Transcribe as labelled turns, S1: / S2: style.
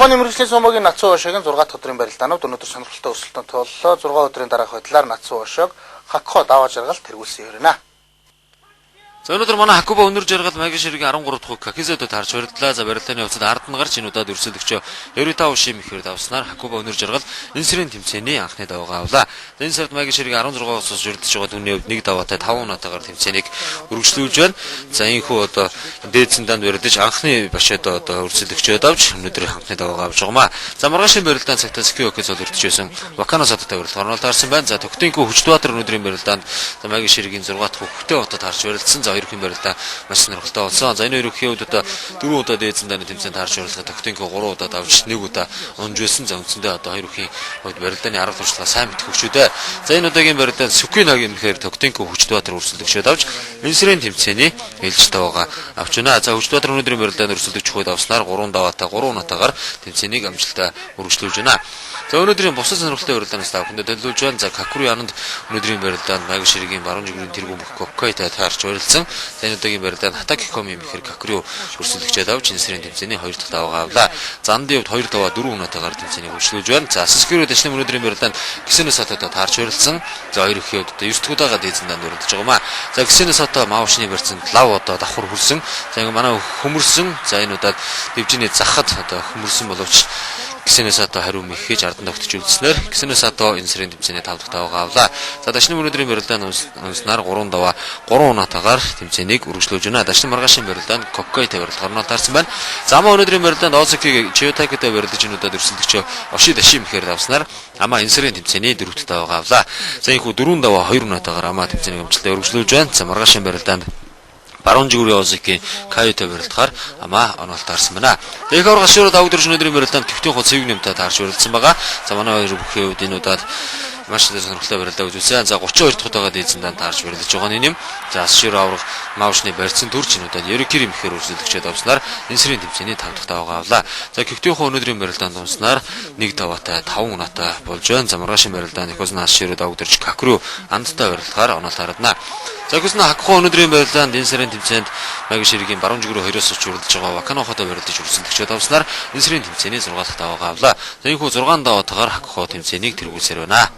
S1: Японы мэргэжлийн сумагийн Нацуу уушиг нь 6 дахь өдрийн барилдаанууд өнөөдөр сонирхолтой өсөлтөнд туллаа. 6 өдрийн дараах байдлаар Нацуу уушиг Хакко даваа жаргал тэргүүлсэн юм.
S2: За өнөөдөр манай Хакуба өнөр жаргал Магийн ширгийн 13 дахь Какизодод харж барилдлаа. За барилдааны явцад ард нь гарч энэ удаад өрсөлдөгчөө 95 шим ихээр давснаар Хакуба өнөр жаргал энэ сарын тэмцээний анхны даваагаа авлаа. За энэ сард Магийн ширгийн 16-аас өрсөлдөж байгаа түүний хувьд 1 даваатай 5 унаатаагаар тэмцээнийг үргэлжлүүлж байна. За энэхүү одоо дээдсэн данд барилдаж анхны башид одоо өрсөлдөгчөө давж өнөөдөр анхны даваагаа авч байгаамаа. За маргаашийн барилдаан цагтаа Скиокис бол өртөж байсан. Вакано садтай барилдаа орнол таарсан байна. За Төгтөнкөө Хүчбаатар өнөөдрийн барилдаанд за Магийн ширгийн 6 дахь хөвгтэй хотод харж барилдсан. Хоёр хүн барилдаа маш сонирхолтой болсон. За энэ хоёр хүн хувьд одоо 4 удаа дээдсэн даны тэмцээнд харж барилдаа Төгтөнкөө 3 удаа давж 1 удаа унж байсан. За үндсэндээ одоо хоёр хүн хувьд барилдааны арга туршлага сайн мэдэх хөвчүүдээ. За энэ удаагийн барилдаанд Сүкинагийн мэхээр Төгтөнкөө Хүчбаатар өрсөлдөгчөө давж энэ сарын тэмцээний ээлжтэй байгаа авч байна. За Хүчбаатар өнөөдрийн барилдаанд өрсөлдөгч хувьд авснаар 3 даваатай 3 унаатаагаар тэмцээнийг амжилттай үргэлжлүүлж байна. За өнөөдрийн бусад сонирхолтой барилдаанаас та бүхэнд төлөвлөж байна. За Какуру Янанд өнөөдрийн барилдаанд Магийн ширгийн баруун жигүүрийн тэргүүн Коккойтай таарч барилдсан. За энэ удаагийн барилдаанд Хатакикоми мэхэр Какуру өрсөлдөгчөө давж энэ сарын тэмцээний 2 дахь даваагаа авлаа. За Андын хувьд 2 даваа 4 унаатаагаар тэмцээнийг үргэлжлүүлж байна. За Сискиро дэшний өнөөдрийн барилдаанд Кисэнэ Сатото таарч барилдсан. За хоёр ихийн хувьд одоо 9 дахь удаага дээдсэн данд барилдаж байгаамаа. За Кисэнэ Сато Маушны барьцанд лав одоо давхар хүрсэн. За ингээ манай хөмөрсөн. За энэ удаад дивжиний захад одоо хөмөрсөн боловч Кисэнэ Сато хариу мэхэж ардан тогтож үлдснээр Кисэнэ Сато энэ сарын тэмцээний 5 дахь даваагаа авлаа. За дашны өнөөдрийн барилдаанд унснаар 3 даваа 3 унаатаагаар тэмцээнийг үргэлжлүүлж байна. Дашны маргаашийн барилдаанд Коккойтой барилдах орнол таарсан байна. За Ама өнөөдрийн барилдаанд Озокиг Чиотакитай барилдаж энэ удаад өрсөлдөгчөө Оши Даши мэхээр давснаар Ама энэ сарын тэмцээний 4 дахь даваагаа авлаа. За энэхүү 4 даваа 2 унаатаагаар Ама тэмцээнийг амжилттай үргэлжлүүлж байна. За маргаашийн барилдаанд баруун жигүүрийн Озокийн Каютай барилдахаар Ама онолт таарсан байна. Их аврал гашуураа давагдэрч өнөөдрийн барилдаанд Төвтийн хот цэвэг нэмтэй таарч барилдсан байгаа. За манай хоёр бүхэн хувьд энэ удаад маш сонирхолтой барилдаа үзүүлсэн. За 32 дахь удаага дээдсэн дан таарч барилдаж байгаа нь юм. За Шир аврал Маушны барьцсан төрч энэ удаад Ерикири мэхээр үргэлжлүүлэгчээд авснаар энэ сарын тэмцээний 5 дахь даваагаа авлаа. За Төвтийн хот өнөөдрийн барилдаанд унснаар 1 даваатай 5 унаатай болж байна. За маргаашийн барилдаанд Ихоснаас Ширөө давагдэрч Какуру Андтай барилдахаар онол таарадна. За Хакуна Хакко өнөөдрийн барилдаанд энэ сарын тэмцээнд Магийн ширгийн баруун жигүүрөө 2-оос орж уралдаж байгаа Вакано хотод барилдаж өрсөлдөгчөө давснаар энэ сарын тэмцээний 6 дахь даваагаа авлаа. За энэхүү 6 даваатайгаар Хакко тэмцээнийг тэргүүлсээр байна.